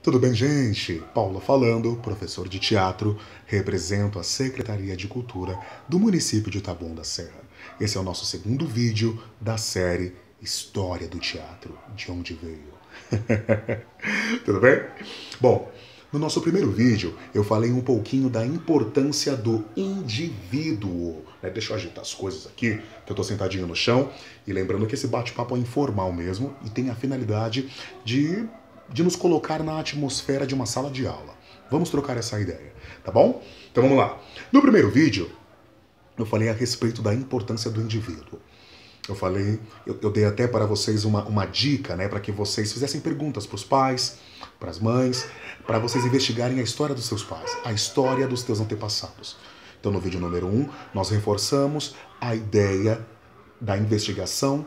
Tudo bem, gente? Paulo falando, professor de teatro, represento a Secretaria de Cultura do município de Taboão da Serra. Esse é o nosso segundo vídeo da série História do Teatro, de onde veio. Tudo bem? Bom, no nosso primeiro vídeo eu falei um pouquinho da importância do indivíduo. Deixa eu ajeitar as coisas aqui, que eu tô sentadinho no chão. E lembrando que esse bate-papo é informal mesmo e tem a finalidade de nos colocar na atmosfera de uma sala de aula. Vamos trocar essa ideia, tá bom? Então vamos lá. No primeiro vídeo, eu falei a respeito da importância do indivíduo. Eu dei até para vocês uma dica, né, para que vocês fizessem perguntas para os pais, para as mães, para vocês investigarem a história dos seus pais, a história dos teus antepassados. Então no vídeo número 1, nós reforçamos a ideia da investigação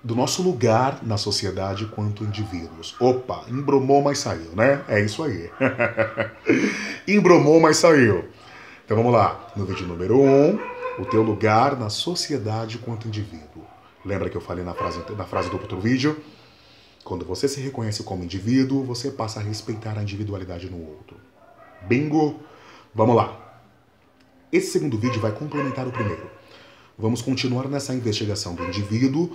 do nosso lugar na sociedade quanto indivíduos. Opa, embromou, mas saiu, né? É isso aí. Embromou, mas saiu. Então vamos lá. No vídeo número 1, o teu lugar na sociedade quanto indivíduo. Lembra que eu falei na frase do outro vídeo? Quando você se reconhece como indivíduo, você passa a respeitar a individualidade no outro. Bingo! Vamos lá. Esse segundo vídeo vai complementar o primeiro. Vamos continuar nessa investigação do indivíduo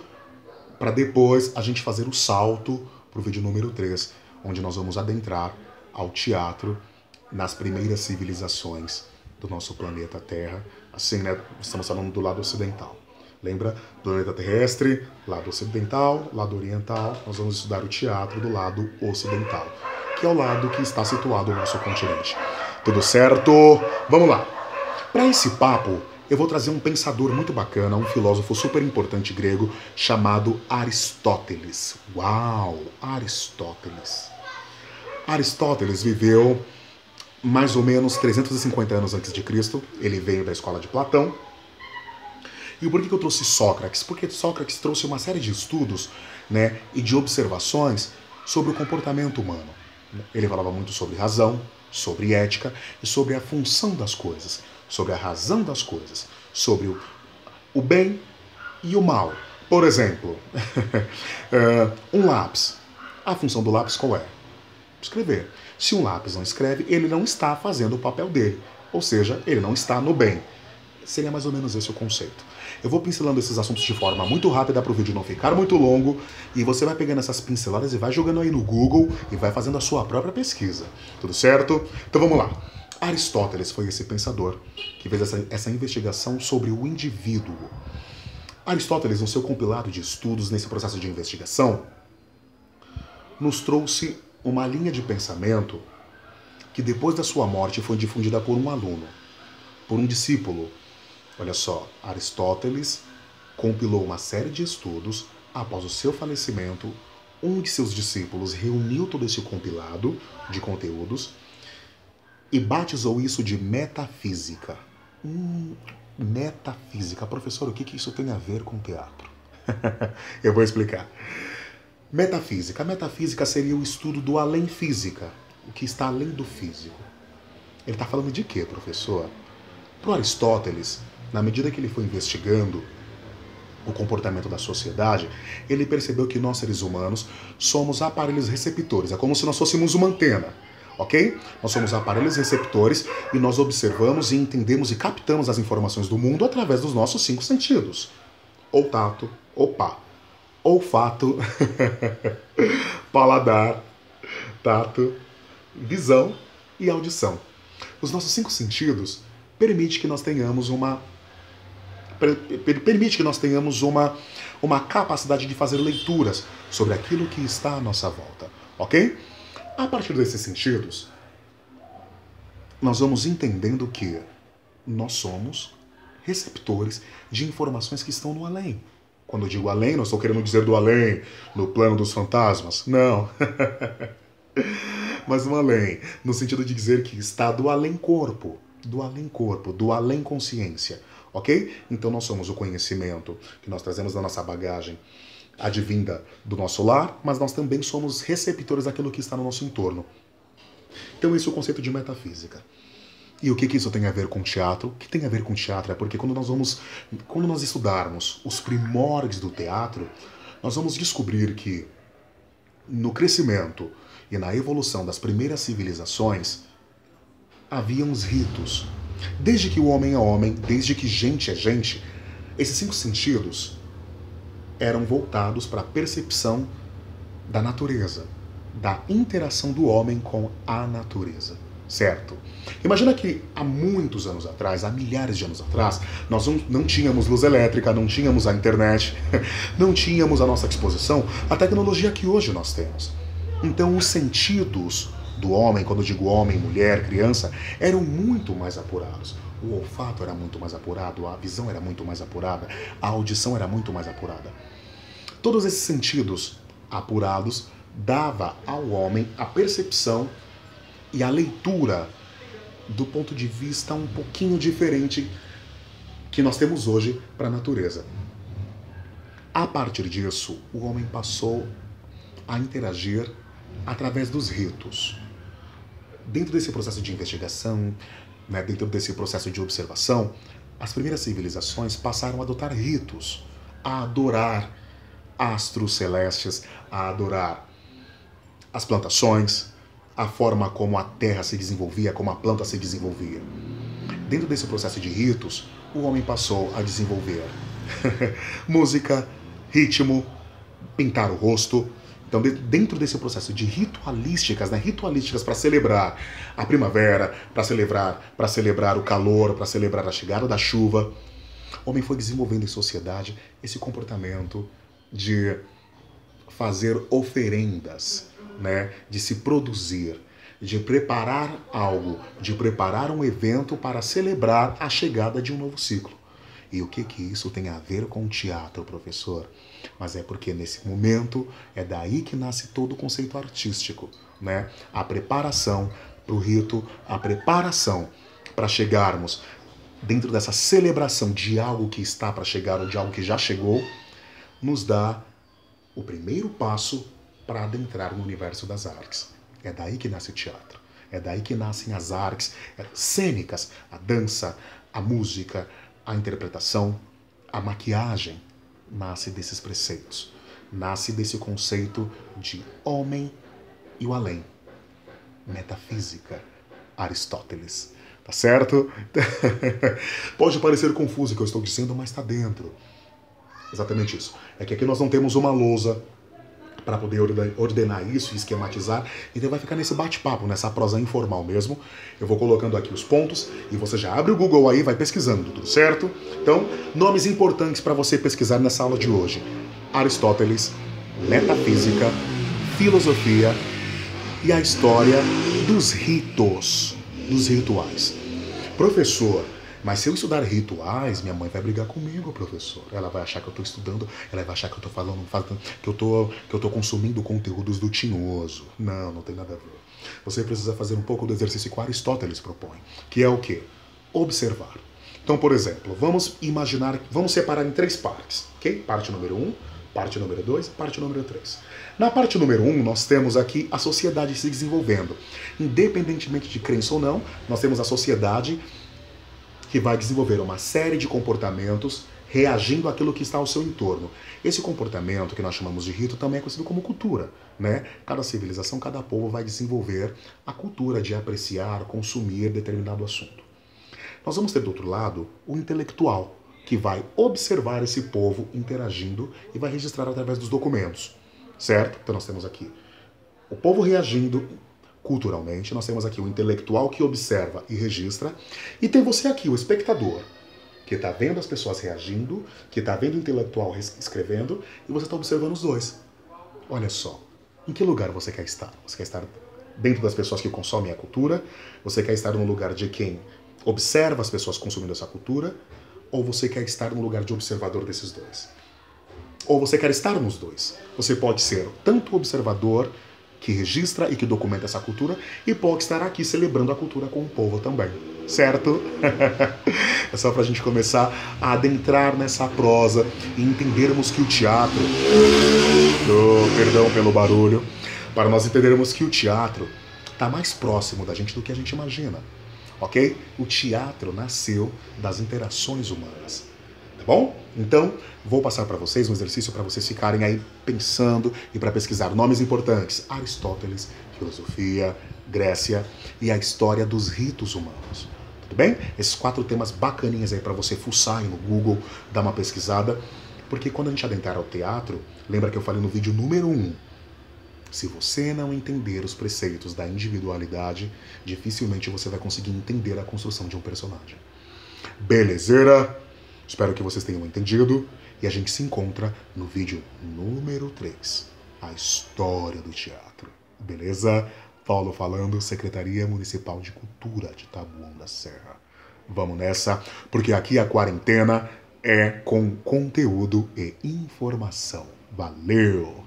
para depois a gente fazer o salto para o vídeo número 3, onde nós vamos adentrar ao teatro nas primeiras civilizações do nosso planeta Terra. Assim, né? Estamos falando do lado ocidental. Lembra? Planeta terrestre, lado ocidental, lado oriental. Nós vamos estudar o teatro do lado ocidental, que é o lado que está situado no nosso continente. Tudo certo? Vamos lá. Para esse papo, eu vou trazer um pensador muito bacana, um filósofo super importante grego, chamado Aristóteles. Uau! Aristóteles. Aristóteles viveu mais ou menos 350 anos antes de Cristo. Ele veio da escola de Platão. E por que eu trouxe Sócrates? Porque Sócrates trouxe uma série de estudos, né, e de observações sobre o comportamento humano. Ele falava muito sobre razão, sobre ética e sobre a função das coisas, sobre a razão das coisas, sobre o bem e o mal. Por exemplo, um lápis. A função do lápis qual é? Escrever. Se um lápis não escreve, ele não está fazendo o papel dele. Ou seja, ele não está no bem. Seria mais ou menos esse o conceito. Eu vou pincelando esses assuntos de forma muito rápida para o vídeo não ficar muito longo, e você vai pegando essas pinceladas e vai jogando aí no Google e vai fazendo a sua própria pesquisa. Tudo certo? Então vamos lá. Aristóteles foi esse pensador que fez essa investigação sobre o indivíduo. Aristóteles, no seu compilado de estudos, nesse processo de investigação, nos trouxe uma linha de pensamento que depois da sua morte foi difundida por um aluno, por um discípulo. Olha só, Aristóteles compilou uma série de estudos. Após o seu falecimento, um de seus discípulos reuniu todo esse compilado de conteúdos e batizou isso de metafísica. Metafísica. Professor, o que isso tem a ver com teatro? Eu vou explicar. Metafísica. A metafísica seria o estudo do além física, o que está além do físico. Ele está falando de quê, professor? Para Aristóteles, na medida que ele foi investigando o comportamento da sociedade, ele percebeu que nós, seres humanos, somos aparelhos receptores. É como se nós fôssemos uma antena, ok? Nós somos aparelhos receptores e nós observamos e entendemos e captamos as informações do mundo através dos nossos 5 sentidos. Ou tato, olfato, paladar, tato, visão e audição. Os nossos 5 sentidos permite que nós tenhamos uma capacidade de fazer leituras sobre aquilo que está à nossa volta, ok? A partir desses sentidos, nós vamos entendendo que nós somos receptores de informações que estão no além. Quando eu digo além, não estou querendo dizer do além, no plano dos fantasmas, não. Mas no além, no sentido de dizer que está do além corpo, do além consciência, ok? Então nós somos o conhecimento que nós trazemos da nossa bagagem advinda do nosso lar, mas nós também somos receptores daquilo que está no nosso entorno. Então esse é o conceito de metafísica. E o que isso tem a ver com teatro? O que tem a ver com teatro é porque quando nós estudarmos os primórdios do teatro, nós vamos descobrir que no crescimento e na evolução das primeiras civilizações, havia uns ritos. Desde que o homem é homem, desde que gente é gente, esses 5 sentidos eram voltados para a percepção da natureza, da interação do homem com a natureza, certo? Imagina que há muitos anos atrás, há milhares de anos atrás, nós não tínhamos luz elétrica, não tínhamos a internet, não tínhamos à nossa disposição a tecnologia que hoje nós temos. Então os sentidos do homem, quando eu digo homem, mulher, criança, eram muito mais apurados. O olfato era muito mais apurado, a visão era muito mais apurada, a audição era muito mais apurada. Todos esses sentidos apurados dava ao homem a percepção e a leitura do ponto de vista um pouquinho diferente que nós temos hoje para a natureza. A partir disso, o homem passou a interagir através dos ritos. Dentro desse processo de investigação, dentro desse processo de observação, as primeiras civilizações passaram a adotar ritos, a adorar astros celestes, a adorar as plantações, a forma como a terra se desenvolvia, como a planta se desenvolvia. Dentro desse processo de ritos, o homem passou a desenvolver música, ritmo, pintar o rosto. Então, dentro desse processo de ritualísticas, ritualísticas para celebrar a primavera, para celebrar o calor, para celebrar a chegada da chuva, o homem foi desenvolvendo em sociedade esse comportamento de fazer oferendas, de se produzir, de preparar algo, de preparar um evento para celebrar a chegada de um novo ciclo. E o que isso tem a ver com o teatro, professor? Mas é porque nesse momento é daí que nasce todo o conceito artístico, A preparação para o rito, a preparação para chegarmos dentro dessa celebração de algo que está para chegar ou de algo que já chegou, nos dá o primeiro passo para adentrar no universo das artes. É daí que nasce o teatro. É daí que nascem as artes cênicas, a dança, a música, a interpretação, a maquiagem. Nasce desses preceitos. Nasce desse conceito de homem e o além. Metafísica, Aristóteles. Tá certo? Pode parecer confuso o que eu estou dizendo, mas está dentro. Exatamente isso. É que aqui nós não temos uma lousa para poder ordenar isso e esquematizar, então vai ficar nesse bate-papo, nessa prosa informal mesmo. Eu vou colocando aqui os pontos e você já abre o Google aí e vai pesquisando, tudo certo? Então, nomes importantes para você pesquisar nessa aula de hoje: Aristóteles, metafísica, filosofia e a história dos ritos, dos rituais. Professor, mas se eu estudar rituais, minha mãe vai brigar comigo, professor. Ela vai achar que eu estou estudando, ela vai achar que eu estou falando, que eu tô consumindo conteúdos do tinhoso. Não, não tem nada a ver. Você precisa fazer um pouco do exercício que Aristóteles propõe, que é o quê? Observar. Então, por exemplo, vamos separar em 3 partes, ok? Parte número 1, parte número 2, parte número 3. Na parte número 1, nós temos aqui a sociedade se desenvolvendo. Independentemente de crença ou não, nós temos a sociedade que vai desenvolver uma série de comportamentos reagindo àquilo que está ao seu entorno. Esse comportamento, que nós chamamos de rito, também é conhecido como cultura, Cada civilização, cada povo vai desenvolver a cultura de apreciar, consumir determinado assunto. Nós vamos ter, do outro lado, o intelectual, que vai observar esse povo interagindo e vai registrar através dos documentos, certo? Então nós temos aqui o povo reagindo culturalmente, nós temos aqui o intelectual que observa e registra, e tem você aqui, o espectador, que está vendo as pessoas reagindo, que está vendo o intelectual escrevendo, e você está observando os dois. Olha só, em que lugar você quer estar? Você quer estar dentro das pessoas que consomem a cultura? Você quer estar no lugar de quem observa as pessoas consumindo essa cultura? Ou você quer estar no lugar de observador desses dois? Ou você quer estar nos dois? Você pode ser tanto observador, que registra e que documenta essa cultura, e pode estar aqui celebrando a cultura com o povo também, certo? É só pra gente começar a adentrar nessa prosa e entendermos que o teatro... Perdão pelo barulho. Para nós entendermos que o teatro está mais próximo da gente do que a gente imagina, ok? O teatro nasceu das interações humanas, da bom? Então, vou passar para vocês um exercício para vocês ficarem aí pensando e para pesquisar nomes importantes. Aristóteles, filosofia, Grécia e a história dos ritos humanos. Tudo bem? Esses 4 temas bacaninhas aí para você fuçar aí no Google, dar uma pesquisada. Porque quando a gente adentrar ao teatro, lembra que eu falei no vídeo número 1, se você não entender os preceitos da individualidade, dificilmente você vai conseguir entender a construção de um personagem. Belezeira? Espero que vocês tenham entendido e a gente se encontra no vídeo número 3, a história do teatro. Beleza? Paulo falando, Secretaria Municipal de Cultura de Taboão da Serra. Vamos nessa, porque aqui a quarentena é com conteúdo e informação. Valeu!